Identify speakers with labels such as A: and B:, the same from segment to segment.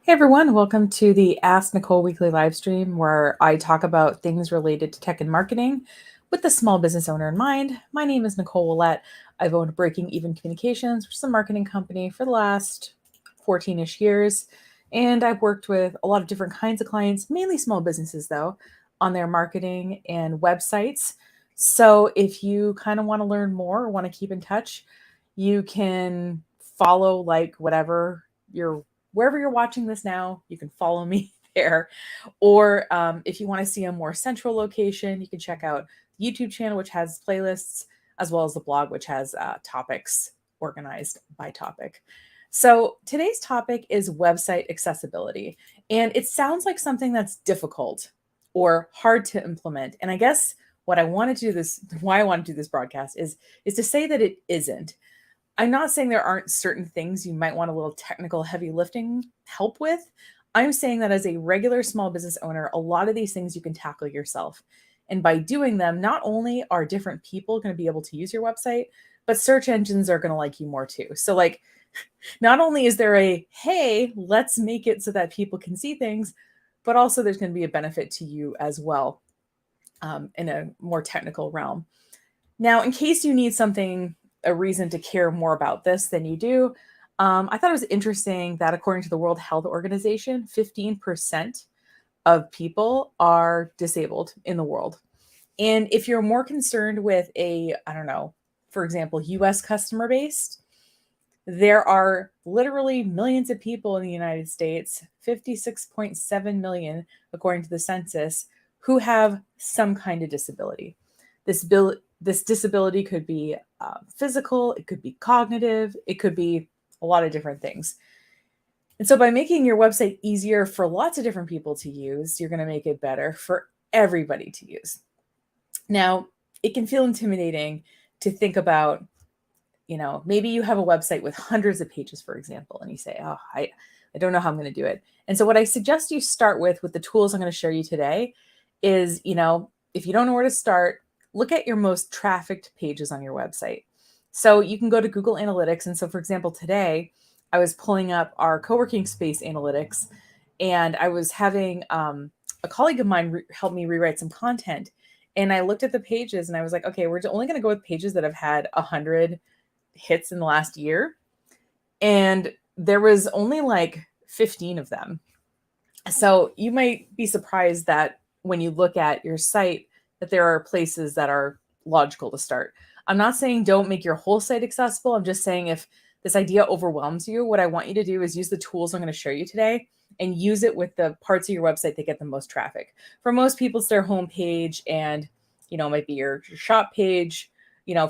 A: Hey everyone, welcome to the Ask Nicole weekly live stream where I talk about things related to tech and marketing with the small business owner in mind. My name is Nicole Willette. I've owned Breaking Even Communications, which is a marketing company, for the last 14-ish years. And I've worked with a lot of different kinds of clients, mainly small businesses though, on their marketing and websites. So if you kind of want to learn more or want to keep in touch, you can follow wherever you're watching this now, you can follow me there. Or if you want to see a more central location, you can check out the YouTube channel, which has playlists, as well as the blog, which has topics organized by topic. So today's topic is website accessibility. And it sounds like something that's difficult or hard to implement. And I guess why I want to do this broadcast is to say that it isn't. I'm not saying there aren't certain things you might want a little technical heavy lifting help with. I'm saying that as a regular small business owner, a lot of these things you can tackle yourself. And by doing them, not only are different people going to be able to use your website, but search engines are going to like you more too. So not only is there hey, let's make it so that people can see things, but also there's going to be a benefit to you as well in a more technical realm. Now, in case you need a reason to care more about this than you do, I thought it was interesting that according to the World Health Organization, 15% of people are disabled in the world. And if you're more concerned with for example, US customer base, there are literally millions of people in the United States, 56.7 million, according to the census, who have some kind of disability. This disability could be physical, it could be cognitive, it could be a lot of different things. And so by making your website easier for lots of different people to use, you're going to make it better for everybody to use. Now, it can feel intimidating to think about, maybe you have a website with hundreds of pages, for example, and you say, oh, I don't know how I'm going to do it. And so what I suggest you start with the tools I'm going to show you today is, if you don't know where to start, look at your most trafficked pages on your website. So you can go to Google Analytics. And so, for example, today I was pulling up our co-working space analytics, and I was having a colleague of mine help me rewrite some content. And I looked at the pages and I was like, okay, we're only going to go with pages that have had 100 hits in the last year. And there was only 15 of them. So you might be surprised that when you look at your site, that there are places that are logical to start. I'm not saying don't make your whole site accessible. I'm just saying if this idea overwhelms you, what I want you to do is use the tools I'm going to show you today and use it with the parts of your website that get the most traffic. For most people, it's their homepage and, it might be your shop page.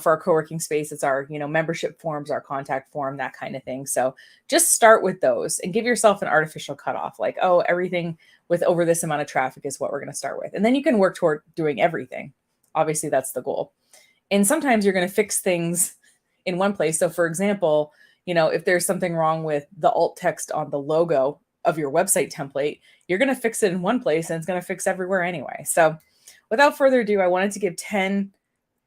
A: For our co-working space, it's our, membership forms, our contact form, that kind of thing. So just start with those and give yourself an artificial cutoff, everything with over this amount of traffic is what we're going to start with. And then you can work toward doing everything. Obviously, that's the goal. And sometimes you're going to fix things in one place. So for example, if there's something wrong with the alt text on the logo of your website template, you're going to fix it in one place and it's going to fix everywhere anyway. So without further ado, I wanted to give 10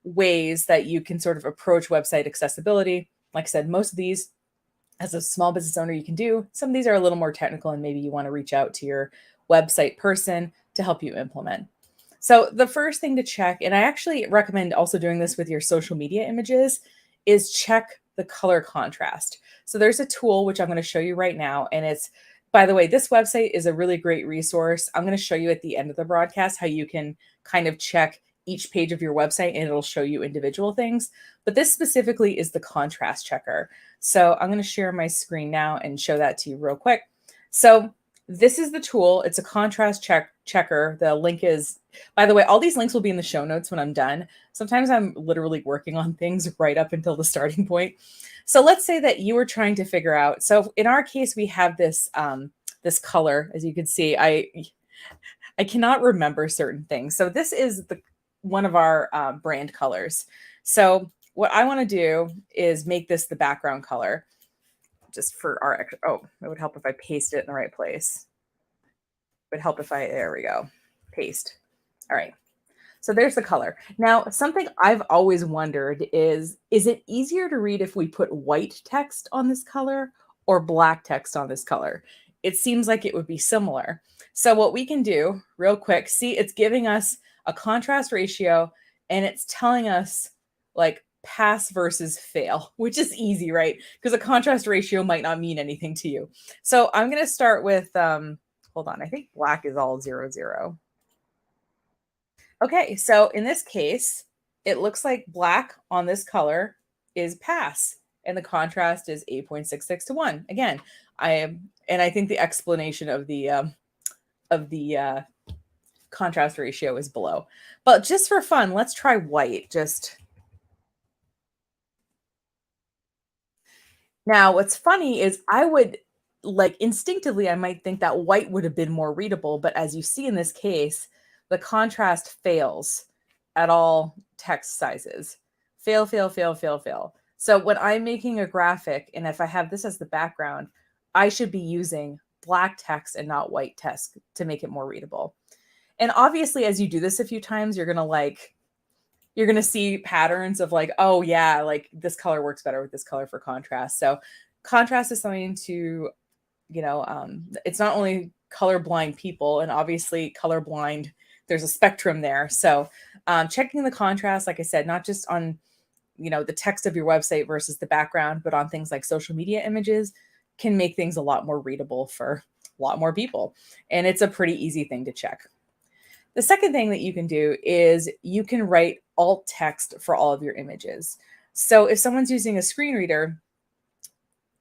A: ways that you can sort of approach website accessibility. Like I said, most of these as a small business owner you can do. Some of these are a little more technical and maybe you want to reach out to your website person to help you implement. So the first thing to check, and I actually recommend also doing this with your social media images, is check the color contrast. So there's a tool which I'm going to show you right now. And it's, by the way, this website is a really great resource. I'm going to show you at the end of the broadcast how you can kind of check each page of your website and it'll show you individual things. But this specifically is the contrast checker. So I'm going to share my screen now and show that to you real quick. So this is the tool. It's a contrast checker. The link is, by the way, all these links will be in the show notes when I'm done. Sometimes I'm literally working on things right up until the starting point. So let's say that you were trying to figure out. So in our case, we have this this color, as you can see. I cannot remember certain things. So this is one of our brand colors. So what I want to do is make this the background color. Just for our, it would help if I paste it in the right place. It would help if there we go, paste. All right. So there's the color. Now, something I've always wondered is it easier to read if we put white text on this color or black text on this color? it seems like it would be similar. So what we can do real quick, see, it's giving us a contrast ratio and it's telling us like pass versus fail, which is easy, right? Because a contrast ratio might not mean anything to you. So I'm going to start with, hold on, I think black is all 0, 0. Okay, so in this case, it looks like black on this color is pass, and the contrast is 8.66 to 1. Again, I think the explanation of the contrast ratio is below. But just for fun, let's try white. Just now, what's funny is I would like instinctively, I might think that white would have been more readable, but as you see in this case, the contrast fails at all text sizes. Fail, fail, fail, fail, fail. So when I'm making a graphic, and if I have this as the background, I should be using black text and not white text to make it more readable. And obviously, as you do this a few times, you're going to see patterns of like, oh yeah, like this color works better with this color for contrast. So contrast is something to, it's not only colorblind people, and obviously colorblind, there's a spectrum there. So checking the contrast, like I said, not just on, the text of your website versus the background, but on things like social media images can make things a lot more readable for a lot more people. And it's a pretty easy thing to check. The second thing that you can do is you can write alt text for all of your images. So if someone's using a screen reader,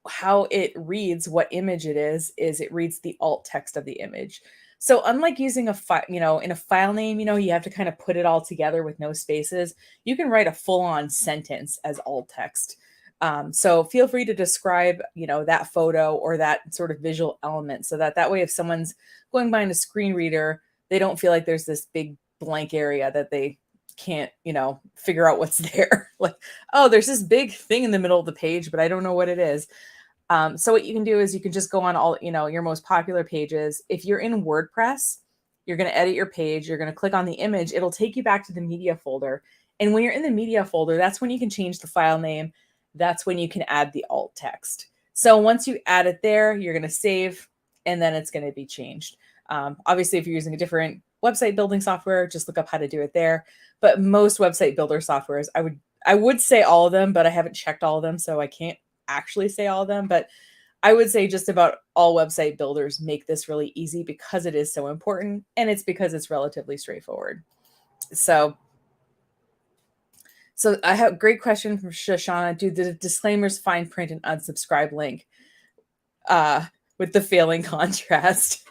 A: how it reads what image it is it reads the alt text of the image. So unlike using a file, in a file name, you have to kind of put it all together with no spaces. You can write a full-on sentence as alt text. So feel free to describe, that photo or that sort of visual element so that way if someone's going behind a screen reader, they don't feel like there's this big blank area that they can't, figure out what's there. Like, oh, there's this big thing in the middle of the page, but I don't know what it is. So what you can do is you can just go on all, your most popular pages. If you're in WordPress, you're going to edit your page. You're going to click on the image. It'll take you back to the media folder. And when you're in the media folder, that's when you can change the file name. That's when you can add the alt text. So once you add it there, you're going to save, and then it's going to be changed. Obviously, if you're using a different website building software, just look up how to do it there. But most website builder softwares, I would say all of them, but I haven't checked all of them, so I can't actually say all of them. But I would say just about all website builders make this really easy because it is so important, and it's because it's relatively straightforward. So I have a great question from Shoshana. Do the disclaimers fine print and unsubscribe link with the failing contrast?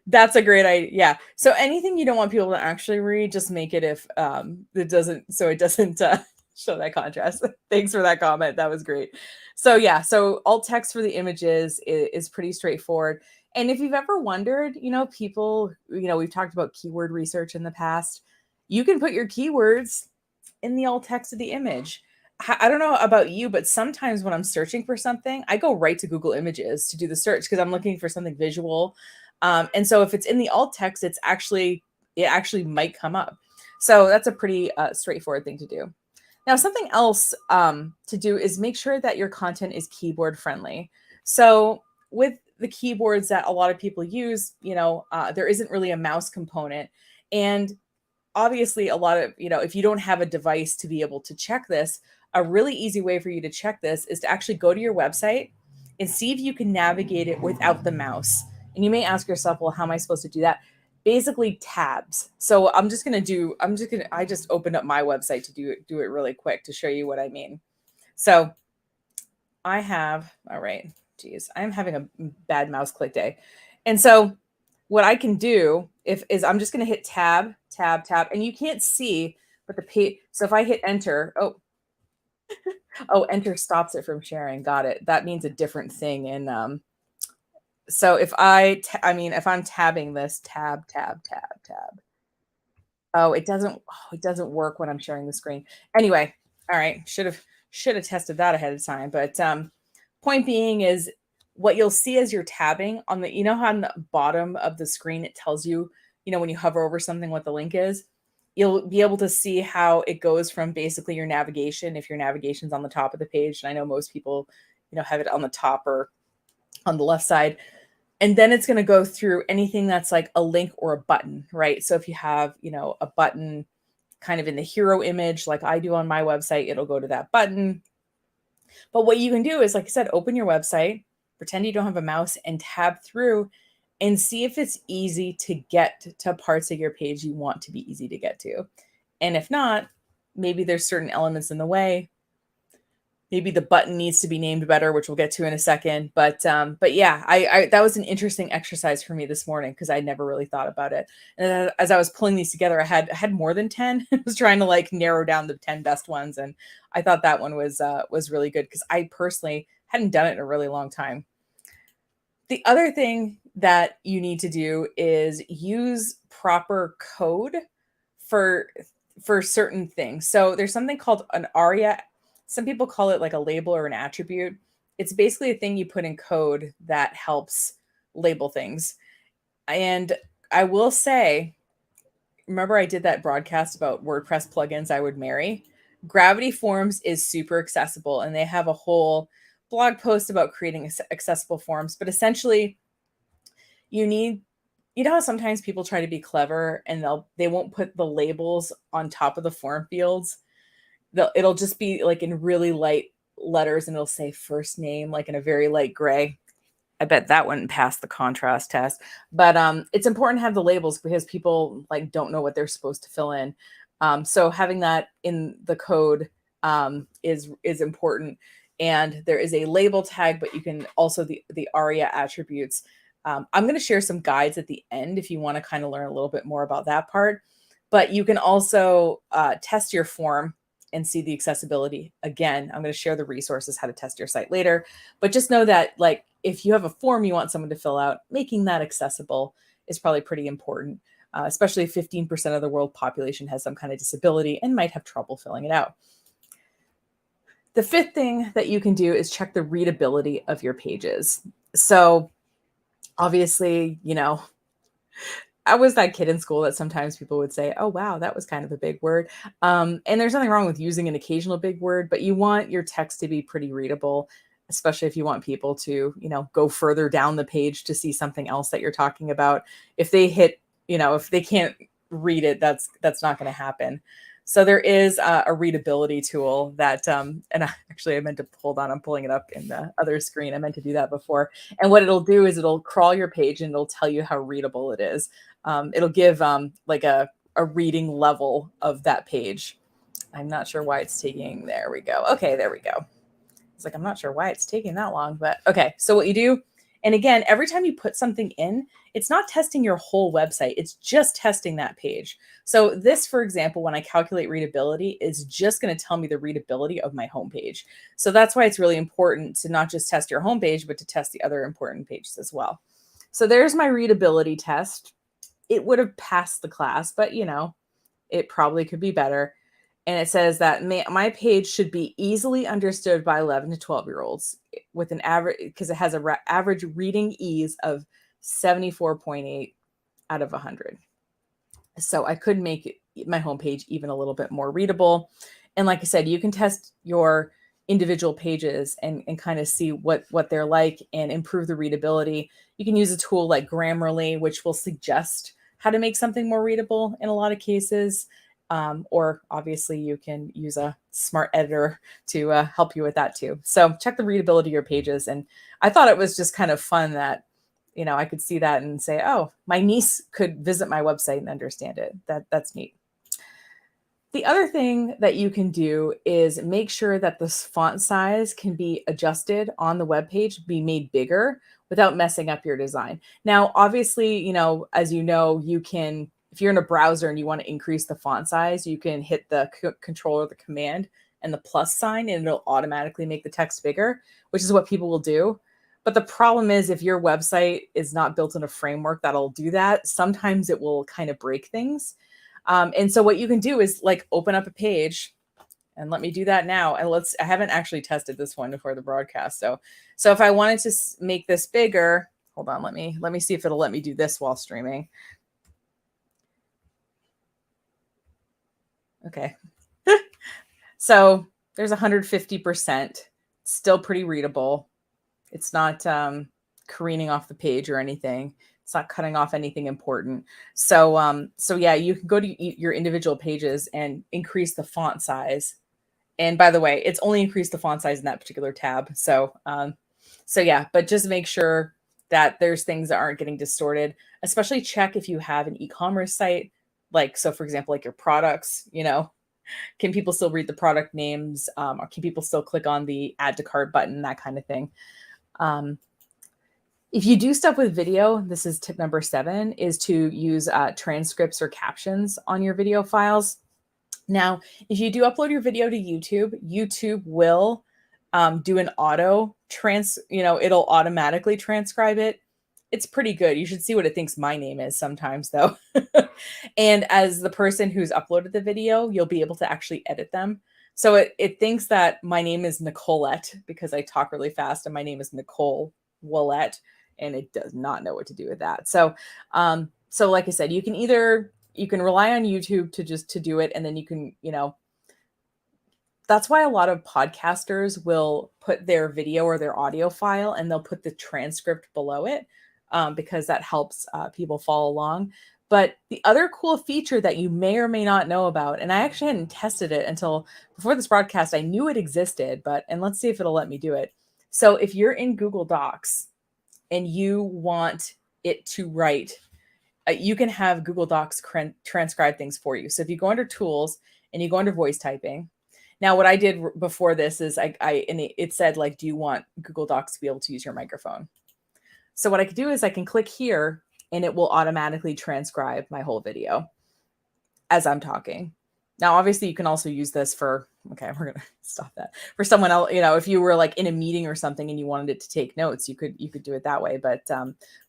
A: That's a great idea. Yeah. So anything you don't want people to actually read, just make it if it doesn't show that contrast. Thanks for that comment. That was great. So yeah, so alt text for the images is pretty straightforward. And if you've ever wondered, people, we've talked about keyword research in the past. You can put your keywords in the alt text of the image. I don't know about you, but sometimes when I'm searching for something, I go right to Google Images to do the search because I'm looking for something visual. And so if it's in the alt text, it actually might come up. So that's a pretty straightforward thing to do. Now, something else to do is make sure that your content is keyboard friendly. So with the keyboards that a lot of people use, there isn't really a mouse component. And obviously a lot of, if you don't have a device to be able to check this, a really easy way for you to check this is to actually go to your website and see if you can navigate it without the mouse. And you may ask yourself, well, how am I supposed to do that? Basically tabs. So I just opened up my website to do it really quick to show you what I mean. So I have, all right, geez, I'm having a bad mouse click day. And so what I can do is I'm just going to hit tab, tab, tab, and you can't see, but the page. So if I hit enter, enter stops it from sharing. Got it. That means a different thing. And so if if I'm tabbing this, tab, tab, tab, tab. Oh, it doesn't work when I'm sharing the screen. Anyway, all right, should have tested that ahead of time. But point being is what you'll see as you're tabbing on the, how on the bottom of the screen, it tells you, when you hover over something, what the link is. You'll be able to see how it goes from basically your navigation. If your navigation's on the top of the page, and I know most people, have it on the top or on the left side. And then it's going to go through anything that's like a link or a button, right? So if you have, a button kind of in the hero image, like I do on my website, it'll go to that button. But what you can do is, like I said, open your website, pretend you don't have a mouse, and tab through and see if it's easy to get to parts of your page you want to be easy to get to. And if not, maybe there's certain elements in the way. Maybe the button needs to be named better, which we'll get to in a second. But yeah, I that was an interesting exercise for me this morning because I never really thought about it. And as I was pulling these together, I had more than 10. I was trying to like narrow down the 10 best ones, and I thought that one was really good because I personally hadn't done it in a really long time. The other thing that you need to do is use proper code for certain things. So there's something called an ARIA. Some people call it like a label or an attribute. It's basically a thing you put in code that helps label things. And I will say, remember I did that broadcast about WordPress plugins I would marry? Gravity Forms is super accessible, and they have a whole blog post about creating accessible forms. But essentially, you know how sometimes people try to be clever and they won't put the labels on top of the form fields? It'll just be like in really light letters, and it'll say first name like in a very light gray. I bet that wouldn't pass the contrast test. But it's important to have the labels because people like don't know what they're supposed to fill in. So having that in the code is important. And there is a label tag, but you can also the ARIA attributes. I'm going to share some guides at the end if you want to kind of learn a little bit more about that part. But you can also test your form and see the accessibility. Again, I'm going to share the resources, how to test your site later. But just know that like if you have a form you want someone to fill out, making that accessible is probably pretty important, especially if 15% of the world population has some kind of disability and might have trouble filling it out. The fifth thing that you can do is check the readability of your pages. So obviously, I was that kid in school that sometimes people would say, oh, wow, that was kind of a big word. And there's nothing wrong with using an occasional big word, but you want your text to be pretty readable, especially if you want people to, go further down the page to see something else that you're talking about. If they hit, if they can't read it, that's not going to happen. So there is a readability tool that, and I meant to, hold on, I'm pulling it up in the other screen. I meant to do that before. And what it'll do is it'll crawl your page and it'll tell you how readable it is. It'll give like a reading level of that page. I'm not sure why it's taking, there we go. Okay, there we go. It's like, I'm not sure why it's taking that long, but okay. So what you do, and again, every time you put something in, it's not testing your whole website. It's just testing that page. So this, for example, when I calculate readability, is just going to tell me the readability of my homepage. So that's why it's really important to not just test your homepage, but to test the other important pages as well. So there's my readability test. It would have passed the class, but it probably could be better. And it says that my page should be easily understood by 11 to 12-year-olds with an average, because it has an average reading ease of 74.8 out of 100. So I could make my homepage even a little bit more readable. And like I said, you can test your individual pages and kind of see what they're like and improve the readability. You can use a tool like Grammarly, which will suggest how to make something more readable in a lot of cases. Or obviously you can use a smart editor to help you with that too. So check the readability of your pages. And I thought it was just kind of fun that, I could see that and say, oh, my niece could visit my website and understand it. That's neat. The other thing that you can do is make sure that the font size can be adjusted on the web page, be made bigger without messing up your design. Now, obviously, as you can, if you're in a browser and you want to increase the font size, you can hit the control or the command and the plus sign, and it'll automatically make the text bigger, which is what people will do. But the problem is if your website is not built in a framework that'll do that, sometimes it will kind of break things. And so what you can do is like open up a page, and let me do that now. And I haven't actually tested this one before the broadcast. So if I wanted to make this bigger, hold on, let me see if it'll let me do this while streaming. Okay. So there's 150%, still pretty readable. It's not, careening off the page or anything. It's not cutting off anything important. So yeah, you can go to your individual pages and increase the font size. And by the way, it's only increased the font size in that particular tab. So yeah, but just make sure that there's things that aren't getting distorted. Especially check if you have an e-commerce site, like, so for example, like your products, can people still read the product names? Or can people still click on the add to cart button, that kind of thing? If you do stuff with video, this is tip number 7, is to use transcripts or captions on your video files. Now, if you do upload your video to YouTube, YouTube will do an it'll automatically transcribe it. It's pretty good. You should see what it thinks my name is sometimes, though. And as the person who's uploaded the video, you'll be able to actually edit them. So it thinks that my name is Nicolette because I talk really fast, and my name is Nicole Willette, and it does not know what to do with that. So like I said, you can rely on YouTube to do it, and then you can, that's why a lot of podcasters will put their video or their audio file and they'll put the transcript below it, because that helps people follow along. But the other cool feature that you may or may not know about, and I actually hadn't tested it until before this broadcast, I knew it existed, and let's see if it'll let me do it. So if you're in Google Docs and you want it to write, you can have Google Docs transcribe things for you. So if you go under tools and you go under voice typing. Now, what I did before this is it said, like, do you want Google Docs to be able to use your microphone? So what I could do is I can click here and it will automatically transcribe my whole video as I'm talking. Now, obviously you can also use this for, okay, we're going to stop that. For someone else, if you were like in a meeting or something and you wanted it to take notes, you could do it that way. But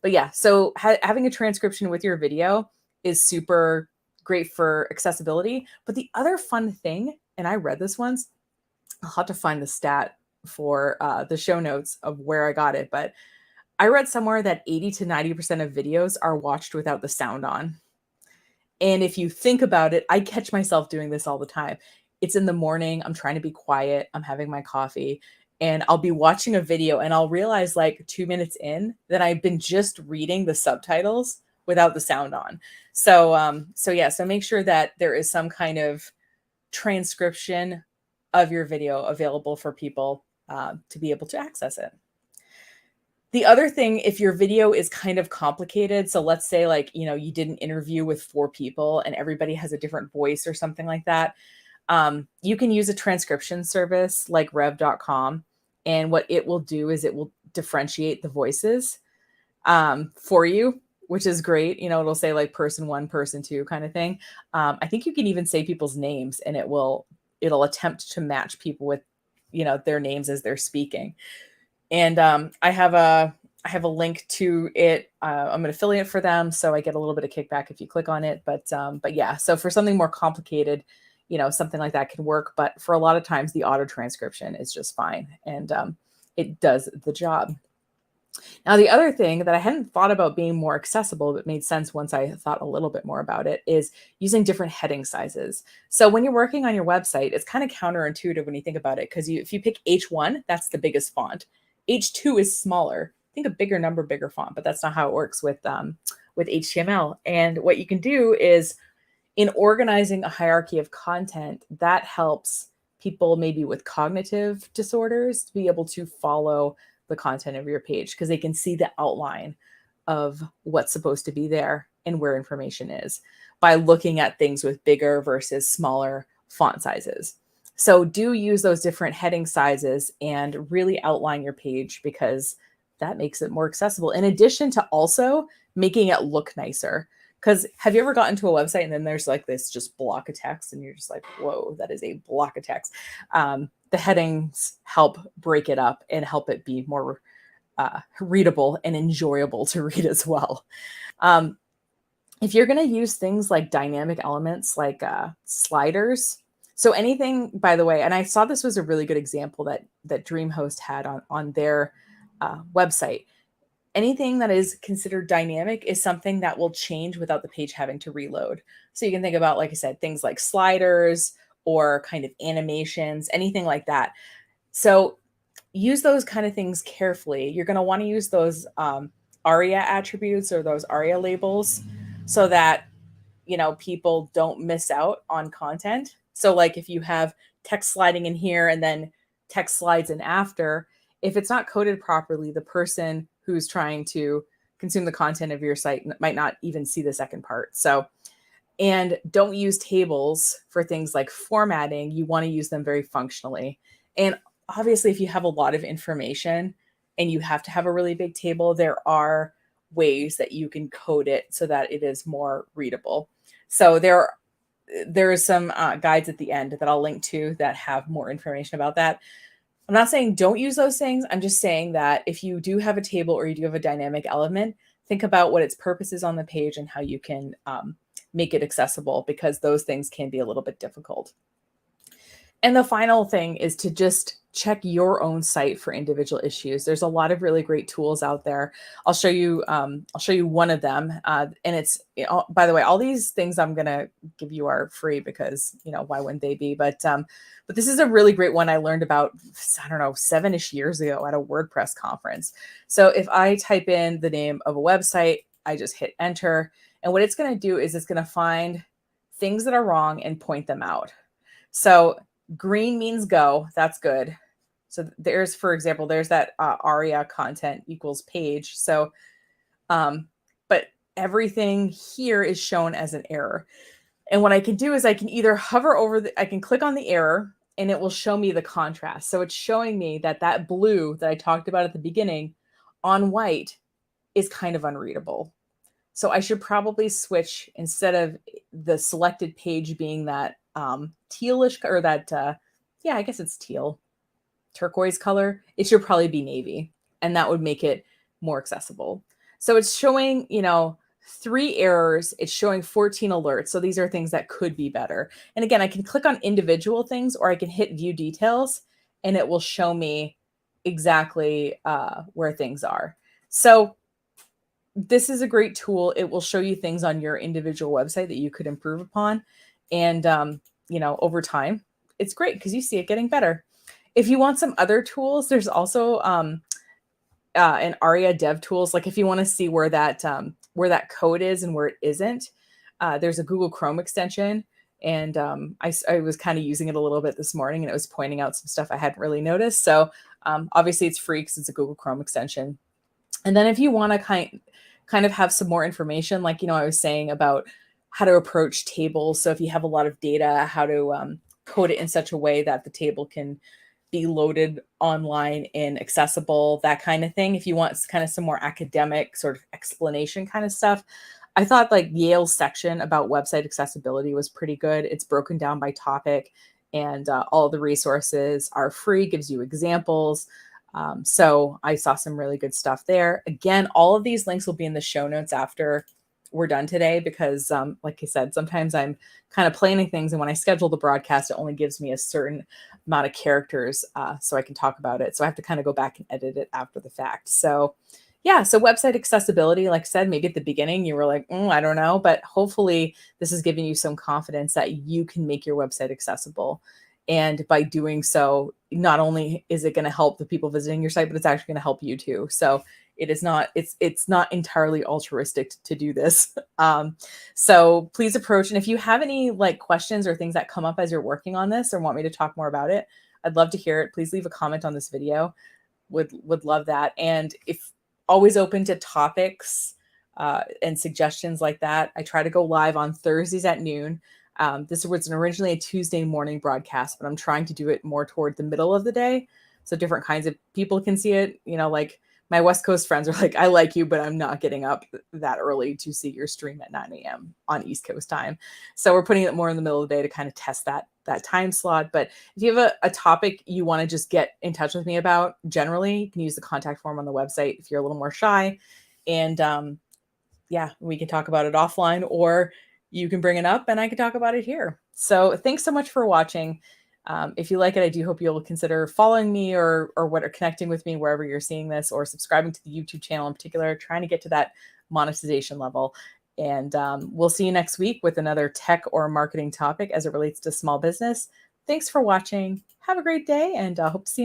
A: yeah, so having a transcription with your video is super great for accessibility. But the other fun thing, and I read this once, I'll have to find the stat for the show notes of where I got it, but I read somewhere that 80 to 90% of videos are watched without the sound on. And if you think about it, I catch myself doing this all the time. It's in the morning, I'm trying to be quiet, I'm having my coffee, and I'll be watching a video and I'll realize like 2 minutes in that I've been just reading the subtitles without the sound on. So yeah, so make sure that there is some kind of transcription of your video available for people to be able to access it. The other thing, if your video is kind of complicated, so let's say like, you did an interview with 4 people and everybody has a different voice or something like that, you can use a transcription service like rev.com. And what it will do is it will differentiate the voices for you, which is great. It'll say like person 1, person 2 kind of thing. I think you can even say people's names and it'll attempt to match people with, their names as they're speaking. And I have a link to it. I'm an affiliate for them, so I get a little bit of kickback if you click on it. But yeah, so for something more complicated, something like that can work. But for a lot of times, the auto transcription is just fine, and it does the job. Now, the other thing that I hadn't thought about being more accessible, but made sense once I thought a little bit more about it, is using different heading sizes. So when you're working on your website, it's kind of counterintuitive when you think about it, because if you pick H1, that's the biggest font. H2 is smaller. Think a bigger number, bigger font, but that's not how it works with HTML. And what you can do is, in organizing a hierarchy of content, that helps people maybe with cognitive disorders to be able to follow the content of your page, because they can see the outline of what's supposed to be there and where information is by looking at things with bigger versus smaller font sizes. So do use those different heading sizes and really outline your page, because that makes it more accessible, in addition to also making it look nicer. Because have you ever gotten to a website and then there's like this just block of text and you're just like, whoa, that is a block of text. The headings help break it up and help it be more readable and enjoyable to read as well. If you're going to use things like dynamic elements like sliders, so anything, by the way, and I saw this was a really good example that DreamHost had on their website. Anything that is considered dynamic is something that will change without the page having to reload. So you can think about, like I said, things like sliders or kind of animations, anything like that. So use those kind of things carefully. You're going to want to use those ARIA attributes or those ARIA labels so that, people don't miss out on content. So like if you have text sliding in here and then text slides in after, if it's not coded properly, the person who's trying to consume the content of your site might not even see the second part. So, and don't use tables for things like formatting. You want to use them very functionally. And obviously, if you have a lot of information and you have to have a really big table, there are ways that you can code it so that it is more readable. So there are some guides at the end that I'll link to that have more information about that. I'm not saying don't use those things. I'm just saying that if you do have a table or you do have a dynamic element, think about what its purpose is on the page and how you can make it accessible, because those things can be a little bit difficult. And the final thing is to just check your own site for individual issues. There's a lot of really great tools out there. I'll show you one of them. And it's, by the way, all these things I'm going to give you are free because, why wouldn't they be? But this is a really great one I learned about, I don't know, 7-ish years ago at a WordPress conference. So if I type in the name of a website, I just hit enter. And what it's going to do is it's going to find things that are wrong and point them out. So green means go. That's good. So there's, for example, there's that ARIA content equals page. So, but everything here is shown as an error. And what I can do is I can either hover over I can click on the error and it will show me the contrast. So it's showing me that blue that I talked about at the beginning on white is kind of unreadable. So I should probably switch, instead of the selected page being that tealish, or that, I guess it's teal, turquoise color, it should probably be navy. And that would make it more accessible. So it's showing, 3 errors. It's showing 14 alerts. So these are things that could be better. And again, I can click on individual things, or I can hit view details and it will show me exactly where things are. So this is a great tool. It will show you things on your individual website that you could improve upon. And, over time, it's great because you see it getting better. If you want some other tools, there's also an ARIA dev tools. Like if you want to see where that code is and where it isn't, there's a Google Chrome extension. And I was kind of using it a little bit this morning, and it was pointing out some stuff I hadn't really noticed. So obviously it's free because it's a Google Chrome extension. And then if you want to kind of have some more information, like, I was saying about how to approach tables. So if you have a lot of data, how to code it in such a way that the table can be loaded online and accessible, that kind of thing. If you want kind of some more academic sort of explanation kind of stuff, I thought like Yale's section about website accessibility was pretty good. It's broken down by topic, and all the resources are free, gives you examples. So I saw some really good stuff there. Again, all of these links will be in the show notes after we're done today, because like I said, sometimes I'm kind of planning things, and when I schedule the broadcast, it only gives me a certain amount of characters so I can talk about it. So I have to kind of go back and edit it after the fact. So yeah, so website accessibility, like I said, maybe at the beginning you were like, I don't know, but hopefully this is giving you some confidence that you can make your website accessible. And by doing so, not only is it going to help the people visiting your site, but it's actually going to help you too. So it's not entirely altruistic to do this. So please approach. And if you have any like questions or things that come up as you're working on this or want me to talk more about it, I'd love to hear it. Please leave a comment on this video. Would love that. And if always open to topics and suggestions like that. I try to go live on Thursdays at noon. This was originally a Tuesday morning broadcast, but I'm trying to do it more toward the middle of the day, so different kinds of people can see it. Like my West Coast friends are like, I like you, but I'm not getting up that early to see your stream at 9 a.m. on East Coast time. So we're putting it more in the middle of the day to kind of test that time slot. But if you have a topic you want to just get in touch with me about, generally, you can use the contact form on the website if you're a little more shy. And we can talk about it offline, or you can bring it up and I can talk about it here. So thanks so much for watching. If you like it, I do hope you'll consider following me or connecting with me wherever you're seeing this, or subscribing to the YouTube channel in particular, trying to get to that monetization level. And we'll see you next week with another tech or marketing topic as it relates to small business. Thanks for watching. Have a great day, and hope to see you